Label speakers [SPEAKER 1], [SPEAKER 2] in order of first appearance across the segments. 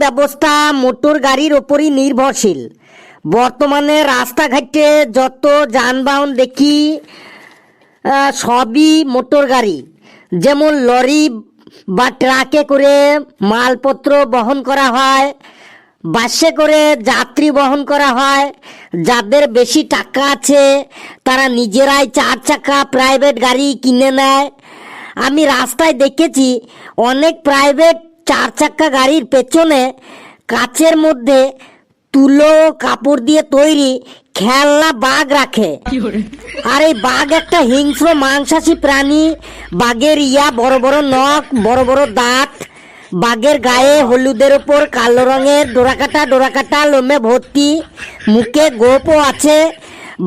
[SPEAKER 1] ব্যবস্থা মোটর গাড়ির ওপরই নির্ভরশীল। বর্তমানে রাস্তাঘাটে যত যানবাহন দেখি সবই মোটর গাড়ি, যেমন লরি বা ট্রাকে করে মালপত্র বহন করা হয়, বাসে করে যাত্রী বহন করা হয়। যাদের বেশি টাকা আছে তারা নিজেরাই 4 চাকা প্রাইভেট গাড়ি কিনে নেয়। আমি রাস্তায় দেখেছি অনেক প্রাইভেট 4 চাকা গাড়ির পেছনে কাচের মধ্যে তুলো কাপড় দিয়ে তৈরি খেলনা বাঘ রাখে। আর এই বাঘ একটা হিংস্র মাংসাশী প্রাণী। বাঘের বড় বড় নখ, বড় বড় দাঁত। বাঘের গায়ে হলুদের ওপর কালো রঙের ডোরাকাটা লোমে ভর্তি। মুখে গোপও আছে।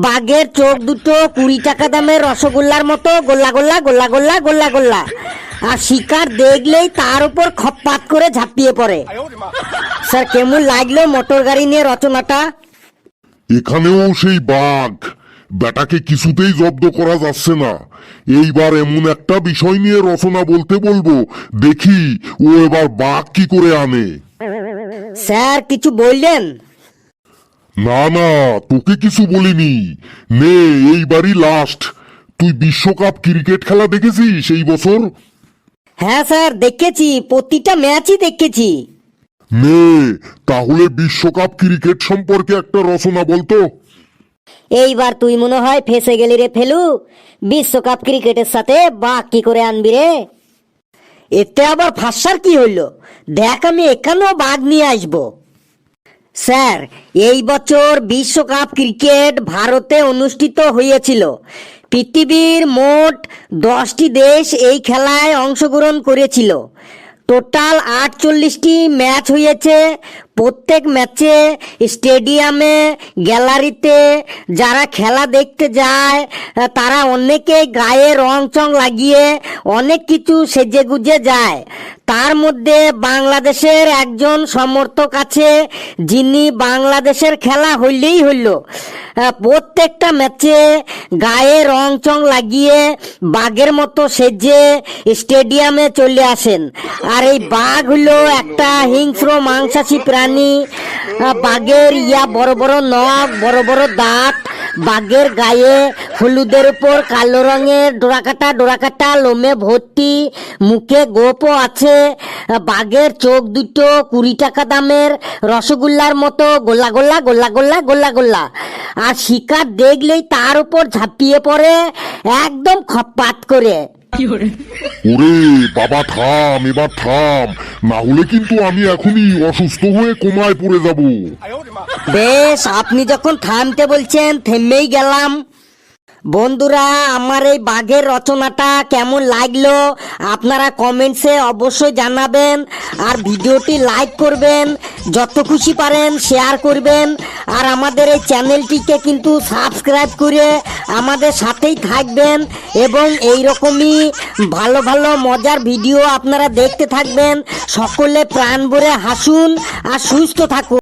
[SPEAKER 1] বাঘের চোখ দুটো 20 টাকা দামের রসগোল্লার মতো গোল্লা গোল্লা গোল্লা গোল্লা গোল্লা গোল্লা। আর শিকার দেখলেই তার উপর খপ্পাত করে ঝাঁপিয়ে পড়ে। স্যার, কেমন লাগলো মোটর গাড়ি নিয়ে রচনাটা?
[SPEAKER 2] এখানেও সেই বাঘ, বেটাকে কিছুতেই জব্দ করা যাচ্ছে না। এইবার এমন একটা বিষয় নিয়ে রচনা বলতে বলবো, দেখি ও এবার বাঘ কি করে আনে।
[SPEAKER 1] স্যার, কিছু বললেন?
[SPEAKER 2] না না, তোকে কিছু বলিনি। নে, এইবারই লাস্ট। তুই বিশ্বকাপ ক্রিকেট খেলা দেখেছিস এই বছর?
[SPEAKER 1] হ্যাঁ স্যার, দেখেছি, প্রতিটা ম্যাচই দেখেছি।
[SPEAKER 2] নে, তাহলে বিশ্বকাপ ক্রিকেট সম্পর্কে একটা রচনা বলতো।
[SPEAKER 1] এইবার তুই মনে হয় ফেসে গেলি রে ফেলু। বিশ্বকাপ ক্রিকেটের সাথে বাঘ কি করে আনবি রে? এতে আবার ফাঁসার কি হইলো? দেখ, আমি এখানেও বাঘ নিয়ে আসবো। স্যার, এই বছর বিশ্বকাপ ক্রিকেট ভারতে অনুষ্ঠিত হয়েছিল। পৃথিবীর মোট 10টি দেশ এই খেলায় অংশগ্রহণ করেছিল। টোটাল 48টি ম্যাচ হয়েছে। প্রত্যেক ম্যাচে স্টেডিয়ামে, গ্যালারিতে যারা খেলা দেখতে যায় তারা অনেকে গায়ে রং চং লাগিয়ে অনেক কিছু সেজে গুজে যায়। তার মধ্যে বাংলাদেশের একজন সমর্থক আছে, যিনি বাংলাদেশের খেলা হইলেই হইল প্রত্যেকটা ম্যাচে গায়ে রং চং লাগিয়ে বাঘের মতো সেজে স্টেডিয়ামে চলে আসেন। আর এই বাঘ হলো একটা হিংস্র মাংসাশী প্রাণী। বাঘের বড় বড় নখ, বড় বড় দাঁত। বাঘের গায়ে হলুদের উপর কালো রঙের ডোরাকাটা লোমে ভর্তি। মুখে গোপও আছে। বাঘের চোখ দুটো 20 টাকা দামের রসগোল্লার মতো গোল্লা গোল্লা গোল্লা গোল্লা গোল্লা গোল্লা। আর শিকার দেখলেই তার উপর ঝাঁপিয়ে পড়ে একদম খপ্পাত করে।
[SPEAKER 2] ওরে বাবা, থাম, এবার থাম, না হলে কিন্তু আমি এখনই অসুস্থ হয়ে কোমায় পড়ে যাব।
[SPEAKER 1] বেশ, আপনি যখন থামতে বলছেন থেমেই গেলাম। বন্ধুরা, আমার এই বাঘের রচনাটা কেমন লাগলো আপনারা কমেন্টসে অবশ্যই জানাবেন। আর ভিডিওটি লাইক করবেন, যত খুশি পারেন শেয়ার করবেন। আর আমাদের এই চ্যানেলটিকে কিন্তু সাবস্ক্রাইব করে আমাদের সাথেই থাকবেন এবং এই রকমই ভালো ভালো মজার ভিডিও আপনারা দেখতে থাকবেন। সকলে প্রাণ ভরে হাসুন আর সুস্থ থাকুন।